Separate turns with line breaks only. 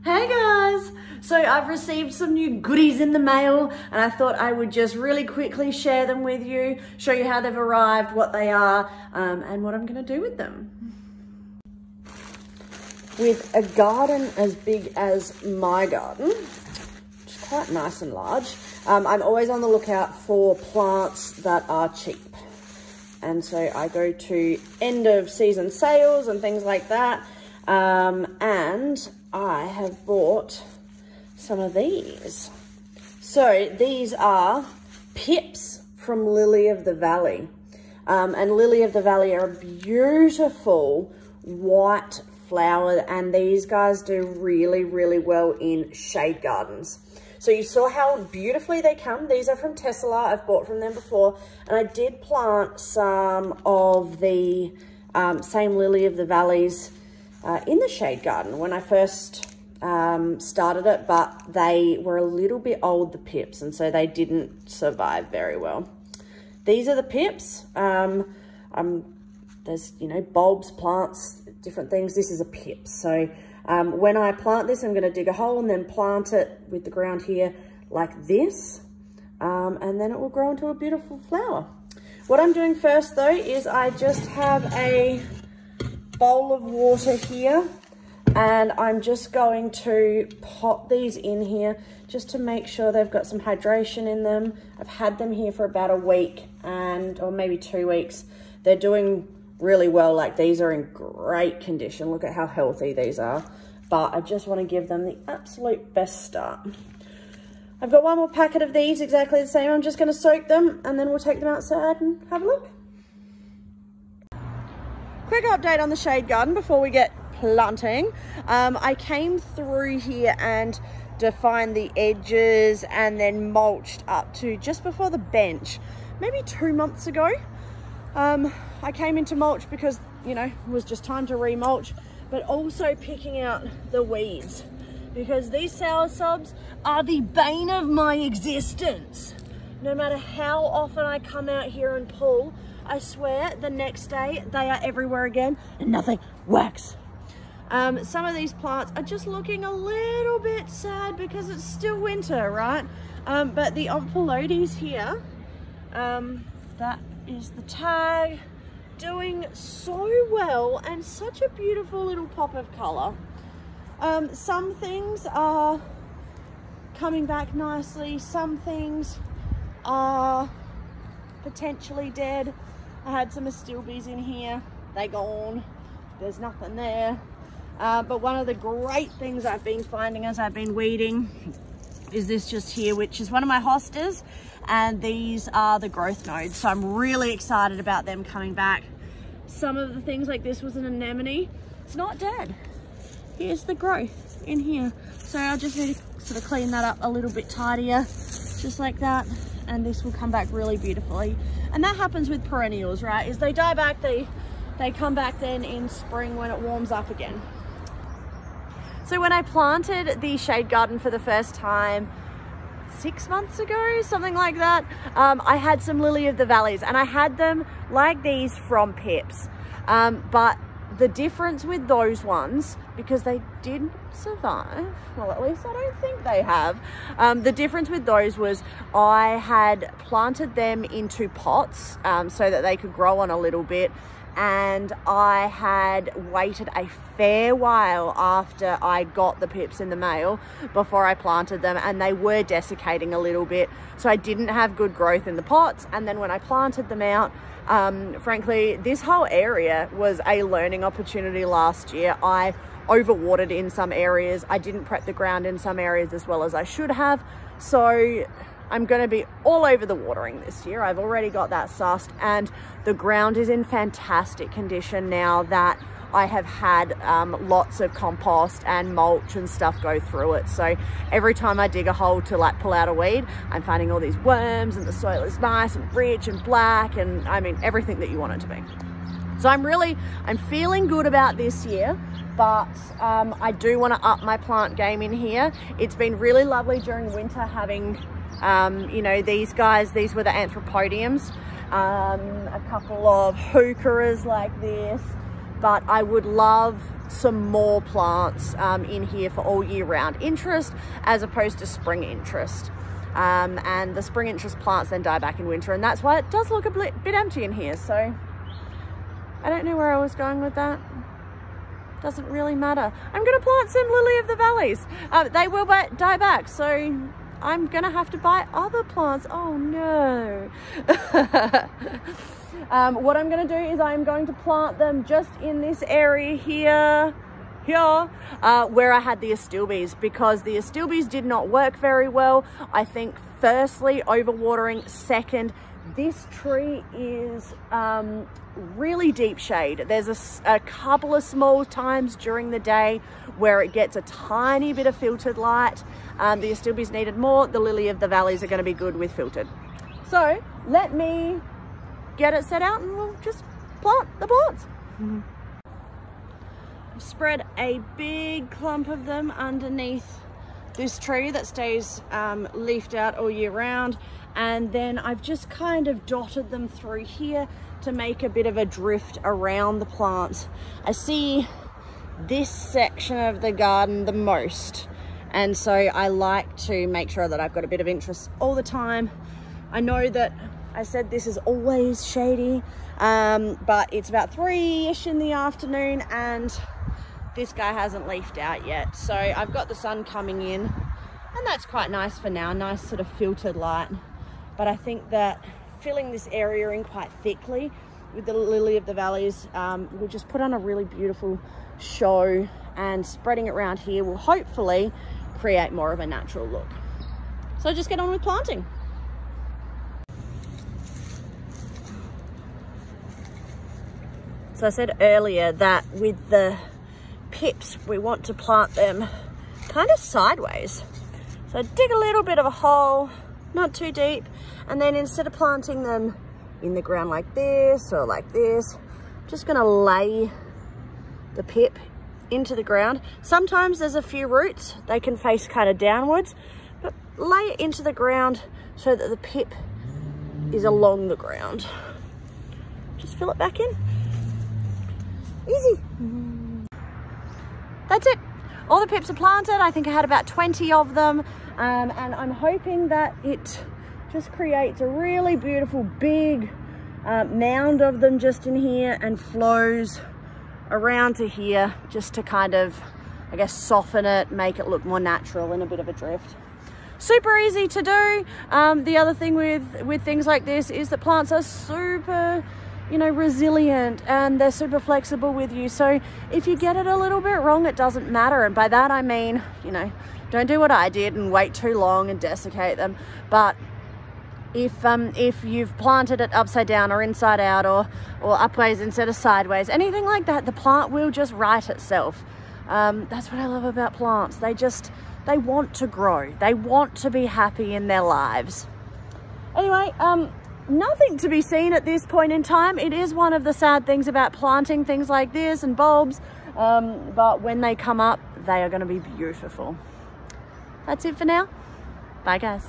Hey guys! So I've received some new goodies in the mail and I thought I would just really quickly share them with you, show you how they've arrived, what they are, and what I'm going to do with them. With a garden as big as my garden, which is quite nice and large, I'm always on the lookout for plants that are cheap. And so I go to end of season sales and things like that. And I have bought some of these. So these are pips from Lily of the Valley. And Lily of the Valley are a beautiful white flower, and these guys do really, really well in shade gardens. So you saw how beautifully they come. These are from Tesla. I've bought from them before. And I did plant some of the same Lily of the Valleys in the shade garden when I first started it, but they were a little bit old, the pips, and so they didn't survive very well. These are the pips. There's, you know, bulbs, plants, different things. This is a pip. So when I plant this, I'm going to dig a hole and then plant it with the ground here like this, and then it will grow into a beautiful flower. What I'm doing first though is I just have a bowl of water here, and I'm just going to pop these in here just to make sure they've got some hydration in them. I've had them here for about a week or maybe 2 weeks. They're doing really well. Like, these are in great condition. Look at how healthy these are. But I just want to give them the absolute best start. I've got one more packet of these, exactly the same. I'm just going to soak them and then we'll take them outside and have a look. Quick update on the shade garden before we get planting. I came through here and defined the edges and then mulched up to just before the bench, maybe 2 months ago. I came into mulch because, you know, it was just time to remulch, but also picking out the weeds, because these soursubs are the bane of my existence. No matter how often I come out here and pull, I swear the next day they are everywhere again and nothing works. Some of these plants are just looking a little bit sad because it's still winter, right? But the Omphalodes here, that is the tag, doing so well and such a beautiful little pop of color. Some things are coming back nicely, some things are potentially dead. I had some astilbes in here, they gone, there's nothing there. But one of the great things I've been finding as I've been weeding is this just here, which is one of my hostas, and these are the growth nodes. So I'm really excited about them coming back. Some of the things like this was an anemone. It's not dead. Here's the growth in here. So I just need to sort of clean that up a little bit tidier, just like that. And this will come back really beautifully. And that happens with perennials, right? Is they die back, they come back then in spring when it warms up again. So when I planted the shade garden for the first time 6 months ago, something like that, I had some Lily of the Valleys, and I had them like these from pips. But the difference with those ones, because they didn't survive, well, at least I don't think they have, the difference with those was I had planted them into pots so that they could grow on a little bit, and I had waited a fair while after I got the pips in the mail before I planted them, and they were desiccating a little bit, so I didn't have good growth in the pots. And then when I planted them out, frankly, this whole area was a learning opportunity last year. I overwatered in some areas, I didn't prep the ground in some areas as well as I should have, so I'm going to be all over the watering this year. I've already got that sussed, and the ground is in fantastic condition now that I have had lots of compost and mulch and stuff go through it. So every time I dig a hole to like pull out a weed, I'm finding all these worms, and the soil is nice and rich and black, and I mean everything that you want it to be. So I'm feeling good about this year, but I do want to up my plant game in here. It's been really lovely during winter having you know, these guys, these were the Anthropodiums, a couple of heucheras like this, but I would love some more plants in here for all year round interest as opposed to spring interest. And the spring interest plants then die back in winter, and that's why it does look a bit empty in here. So I don't know where I was going with that. Doesn't really matter. I'm going to plant some lily of the valleys. They will die back, so I'm going to have to buy other plants. Oh no. What I'm going to do is I'm going to plant them just in this area here, where I had the astilbes, because the astilbes did not work very well. I think firstly, overwatering. Second, this tree is really deep shade. There's a couple of small times during the day where it gets a tiny bit of filtered light. The astilbes needed more. The lily of the valleys are going to be good with filtered. So let me get it set out and we'll just plant the plants. I've spread a big clump of them underneath this tree that stays leafed out all year round, and then I've just kind of dotted them through here to make a bit of a drift around the plants. I see this section of the garden the most, and so I like to make sure that I've got a bit of interest all the time. I know that I said this is always shady, but it's about 3-ish in the afternoon and this guy hasn't leafed out yet. So I've got the sun coming in and that's quite nice for now, nice sort of filtered light. But I think that filling this area in quite thickly with the lily of the valleys will just put on a really beautiful show, and spreading it around here will hopefully create more of a natural look. So just get on with planting. So I said earlier that with the pips, we want to plant them kind of sideways. So dig a little bit of a hole, not too deep, and then instead of planting them in the ground like this or like this, I'm just gonna lay the pip into the ground. Sometimes there's a few roots, they can face kind of downwards, but lay it into the ground so that the pip is along the ground. Just fill it back in. Easy. That's it. All the pips are planted. I think I had about 20 of them, and I'm hoping that it just creates a really beautiful big mound of them just in here and flows around to here just to kind of, I guess, soften it, make it look more natural and a bit of a drift. Super easy to do. The other thing with things like this is that plants are super, you know, resilient, and they're super flexible with you. So if you get it a little bit wrong, it doesn't matter. And by that I mean, you know, don't do what I did and wait too long and desiccate them. But if you've planted it upside down or inside out or upways instead of sideways, anything like that, the plant will just right itself. That's what I love about plants. They want to grow. They want to be happy in their lives. Anyway, nothing to be seen at this point in time. It is one of the sad things about planting things like this and bulbs, but when they come up, they are going to be beautiful. That's it for now. Bye guys.